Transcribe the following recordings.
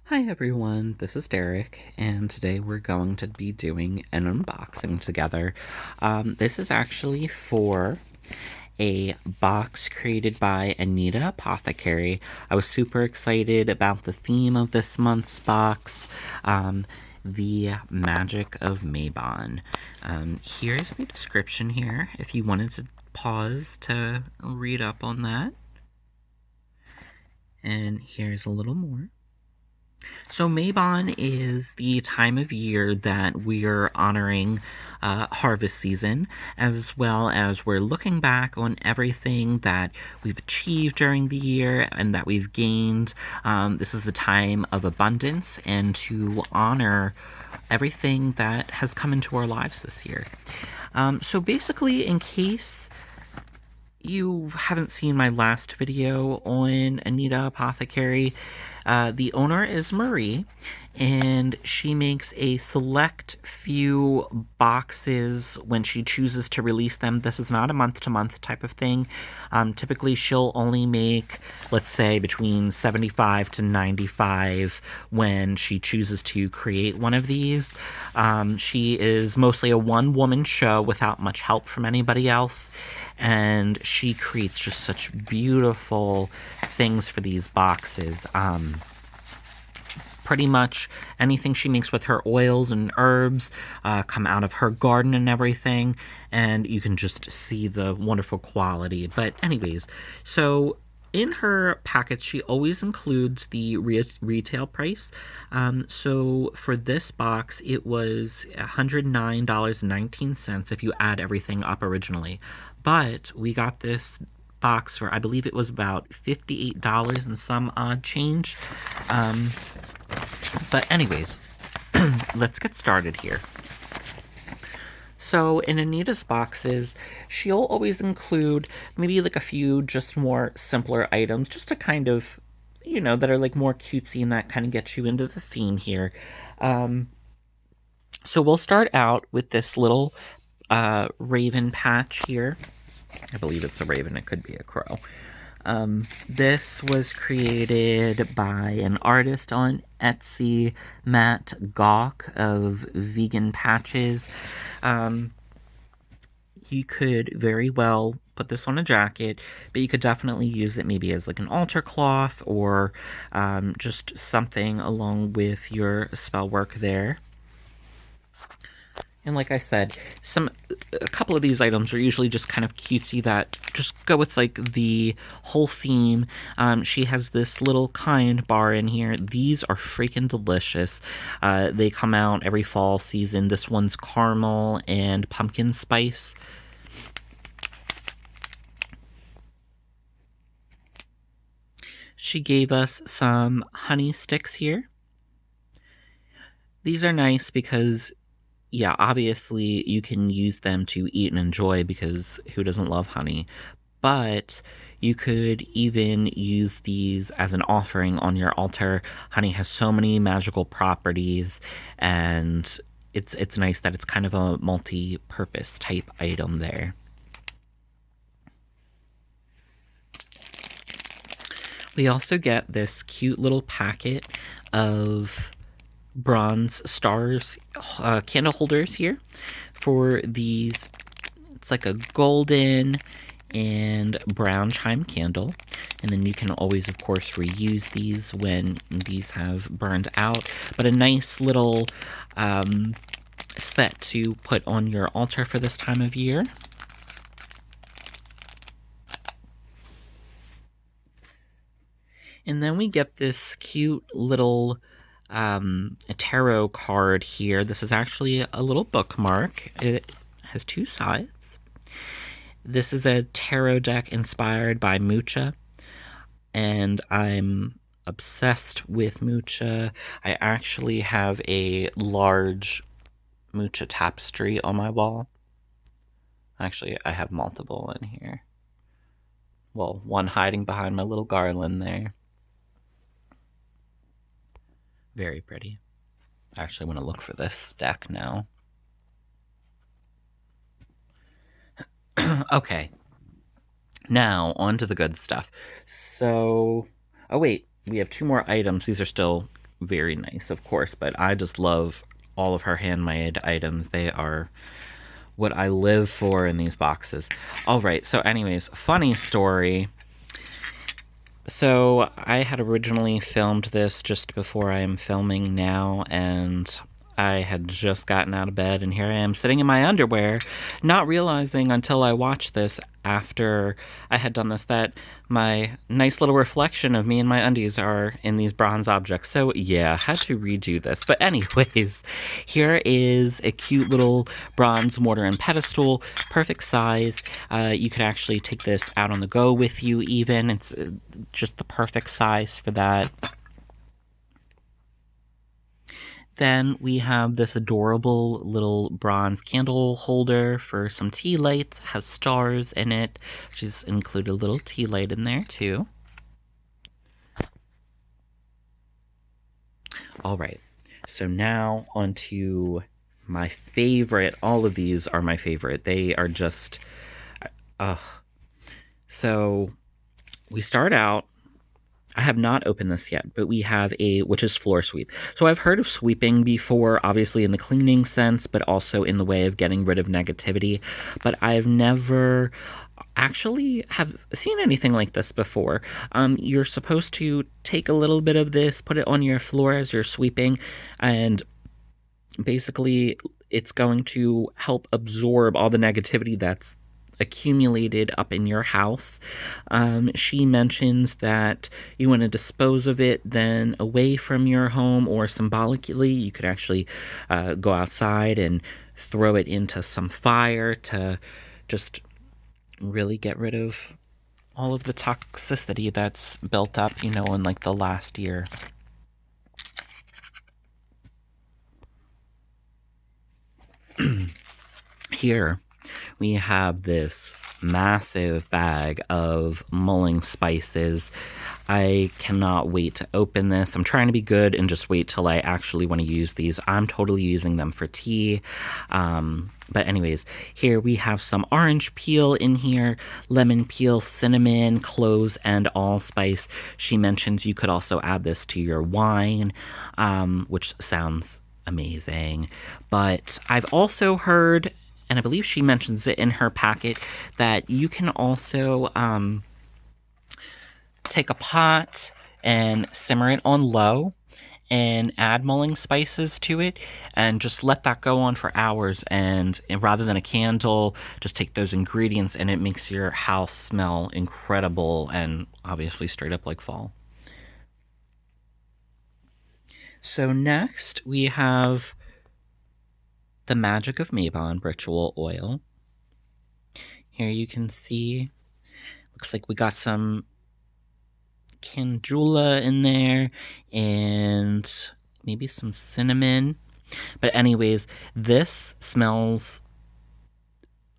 Hi everyone, this is Derek, and today we're going to be doing an unboxing together. This is actually for a box created by Anita Apothecary. I was super excited about the theme of this month's box, the Magick of Mabon. Here's the description here, if you wanted to pause to read up on that. And here's a little more. So Mabon is the time of year that we're honoring harvest season, as well as we're looking back on everything that we've achieved during the year and that we've gained. This is a time of abundance and to honor everything that has come into our lives this year. So basically, in case you haven't seen my last video on Anita Apothecary, the owner is Marie, and she makes a select few boxes when she chooses to release them. This is not a month-to-month type of thing. Typically, she'll only make, let's say, between 75 to 95 when she chooses to create one of these. She is mostly a one-woman show without much help from anybody else, and she creates just such beautiful things for these boxes. Pretty much anything she makes with her oils and herbs come out of her garden and everything, and you can just see the wonderful quality. But anyways, so in her packets, she always includes the retail price. So for this box, it was $109.19 if you add everything up originally. But we got this box for, I believe it was about $58 and some odd change. But anyways, let's get started here. So in Anita's boxes, she'll always include maybe like a few just more simpler items, just to kind of, that are like more cutesy and that kind of gets you into the theme here. So we'll start out with this little raven patch here. I believe it's a raven, it could be a crow. This was created by an artist on Etsy, Matt Gawk of Vegan Patches. You could very well put this on a jacket, but you could definitely use it maybe as like an altar cloth or just something along with your spell work there. And like I said, a couple of these items are usually just kind of cutesy that just go with like the whole theme. She has this little kind bar in here. These are freaking delicious. They come out every fall season. This one's caramel and pumpkin spice. She gave us some honey sticks here. These are nice because, yeah, obviously you can use them to eat and enjoy because who doesn't love honey? But you could even use these as an offering on your altar. Honey has so many magical properties, and it's nice that it's kind of a multi-purpose type item there. We also get this cute little packet of bronze stars candle holders here for these. It's like a golden and brown chime candle, and then you can always of course reuse these when these have burned out, but a nice little set to put on your altar for this time of year. And then we get this cute little a tarot card here. This is actually a little bookmark. It has two sides. This is a tarot deck inspired by Mucha, and I'm obsessed with Mucha. I actually have a large Mucha tapestry on my wall. Actually, I have multiple in here. Well, one hiding behind my little garland there. Very pretty. I actually want to look for this deck now. Okay. Now, on to the good stuff. So, oh wait, we have two more items. These are still very nice, of course, but I just love all of her handmade items. They are what I live for in these boxes. All right, so anyways, funny story. So I had originally filmed this just before I am filming now, and I had just gotten out of bed, and here I am sitting in my underwear, not realizing until I watched this after I had done this that my nice little reflection of me and my undies are in these bronze objects. So yeah, had to redo this. But anyways, here is a cute little bronze mortar and pedestal, perfect size. You could actually take this out on the go with you even. It's just the perfect size for that. Then we have this adorable little bronze candle holder for some tea lights. It has stars in it. She's included a little tea light in there too. All right, so now onto my favorite. All of these are my favorite. They are just, so we start out, I have not opened this yet, but we have which is floor sweep. So I've heard of sweeping before, obviously in the cleaning sense, but also in the way of getting rid of negativity. But I've never actually have seen anything like this before. You're supposed to take a little bit of this, put it on your floor as you're sweeping, and basically it's going to help absorb all the negativity that's accumulated up in your house. She mentions that you want to dispose of it then away from your home, or symbolically you could actually go outside and throw it into some fire to just really get rid of all of the toxicity that's built up, in like the last year. Here we have this massive bag of mulling spices. I cannot wait to open this. I'm trying to be good and just wait till I actually want to use these. I'm totally using them for tea. But anyways, here we have some orange peel in here, lemon peel, cinnamon, cloves, and allspice. She mentions you could also add this to your wine, which sounds amazing. But I've also heard, and I believe she mentions it in her packet, that you can also take a pot and simmer it on low and add mulling spices to it and just let that go on for hours. And rather than a candle, just take those ingredients and it makes your house smell incredible and obviously straight up like fall. So next we have the Magick of Mabon ritual oil. Here you can see, looks like we got some calendula in there and maybe some cinnamon. But anyways, this smells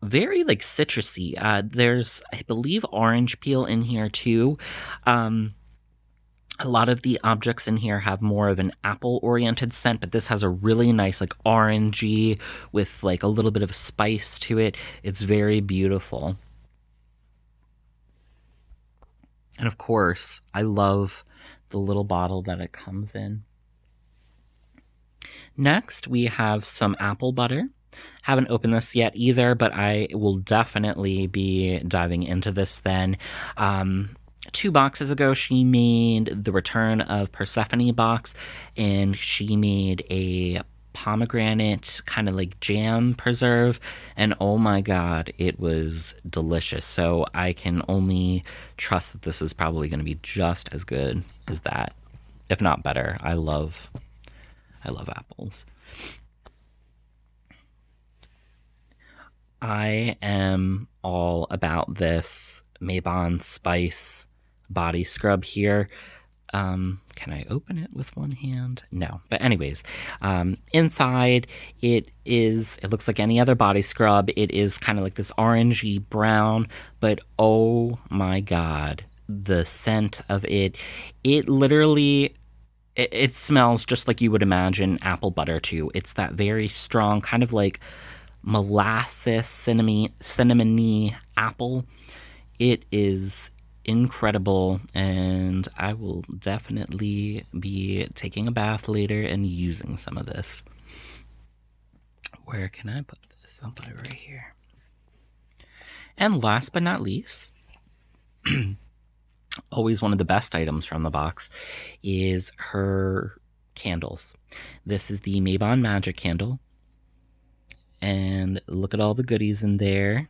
very like citrusy. There's, I believe, orange peel in here too. A lot of the objects in here have more of an apple-oriented scent, but this has a really nice, like, orangey with, like, a little bit of spice to it. It's very beautiful. And, of course, I love the little bottle that it comes in. Next, we have some apple butter. Haven't opened this yet either, but I will definitely be diving into this then. 2 boxes ago, she made the Return of Persephone box, and she made a pomegranate kind of like jam preserve, and oh my god, it was delicious. So I can only trust that this is probably going to be just as good as that, if not better. I love apples. I am all about this Mabon Spice body scrub here. Can I open it with one hand? No. But anyways, inside it looks like any other body scrub. It is kind of like this orangey brown, but oh my god, the scent of it. It literally, it smells just like you would imagine apple butter too. It's that very strong kind of like molasses, cinnamony apple. It incredible, and I will definitely be taking a bath later and using some of this. Where can I put this? I'll put it right here. And last but not least, always one of the best items from the box is her candles. This is the Mabon Magic candle, and look at all the goodies in there.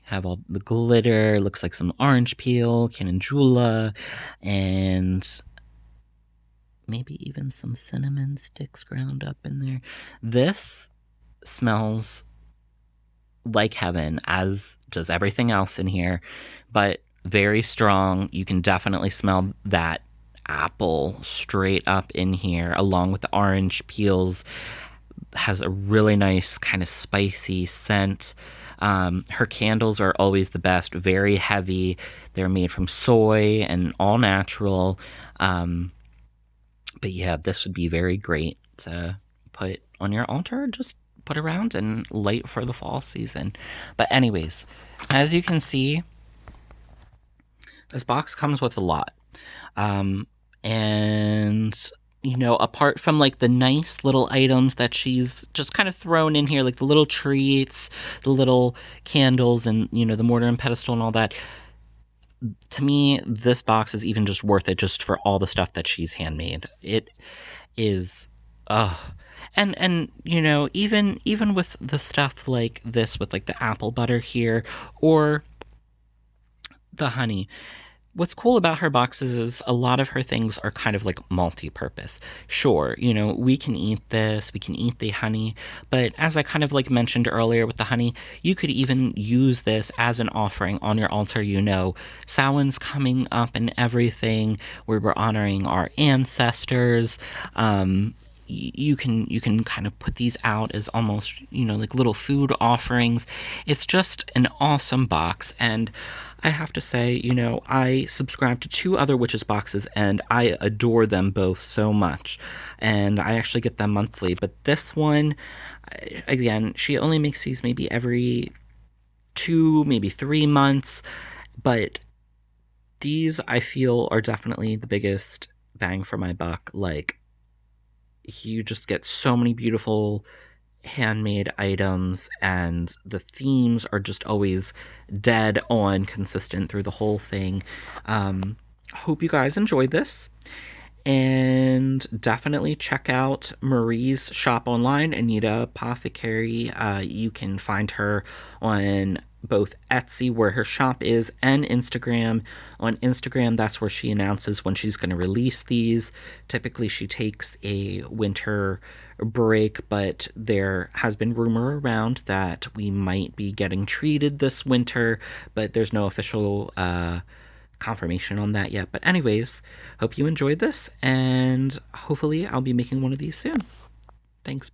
Have all the glitter, looks like some orange peel, calendula, and maybe even some cinnamon sticks ground up in there. This smells like heaven, as does everything else in here, but very strong. You can definitely smell that apple straight up in here, along with the orange peels. Has a really nice kind of spicy scent. Her candles are always the best, very heavy. They're made from soy and all natural. But yeah, this would be very great to put on your altar. Just put around and light for the fall season. But anyways, as you can see, this box comes with a lot. And you know, apart from like the nice little items that she's just kind of thrown in here, like the little treats, the little candles, and you know, the mortar and pestle and all that, to me, this box is even just worth it just for all the stuff that she's handmade. It is, and you know, even with the stuff like this, with like the apple butter here or the honey. What's cool about her boxes is a lot of her things are kind of like multi-purpose. Sure, you know, we can eat this, we can eat the honey, but as I kind of like mentioned earlier with the honey, you could even use this as an offering on your altar. You know, Samhain's coming up and everything, where we're honoring our ancestors. You can kind of put these out as almost, you know, like little food offerings. It's just an awesome box, and I have to say, you know, I subscribe to 2 other witches boxes, and I adore them both so much, and I actually get them monthly. But this one, again, she only makes these maybe every 2, maybe 3 months, but these I feel are definitely the biggest bang for my buck. Like, you just get so many beautiful handmade items, and the themes are just always dead on consistent through the whole thing. Hope you guys enjoyed this, and definitely check out Marie's shop online, Anita Apothecary. You can find her on both Etsy, where her shop is, and Instagram. On Instagram, that's where she announces when she's going to release these. Typically, she takes a winter break, but there has been rumor around that we might be getting treated this winter, but there's no official confirmation on that yet. But anyways, hope you enjoyed this, and hopefully I'll be making one of these soon. Thanks.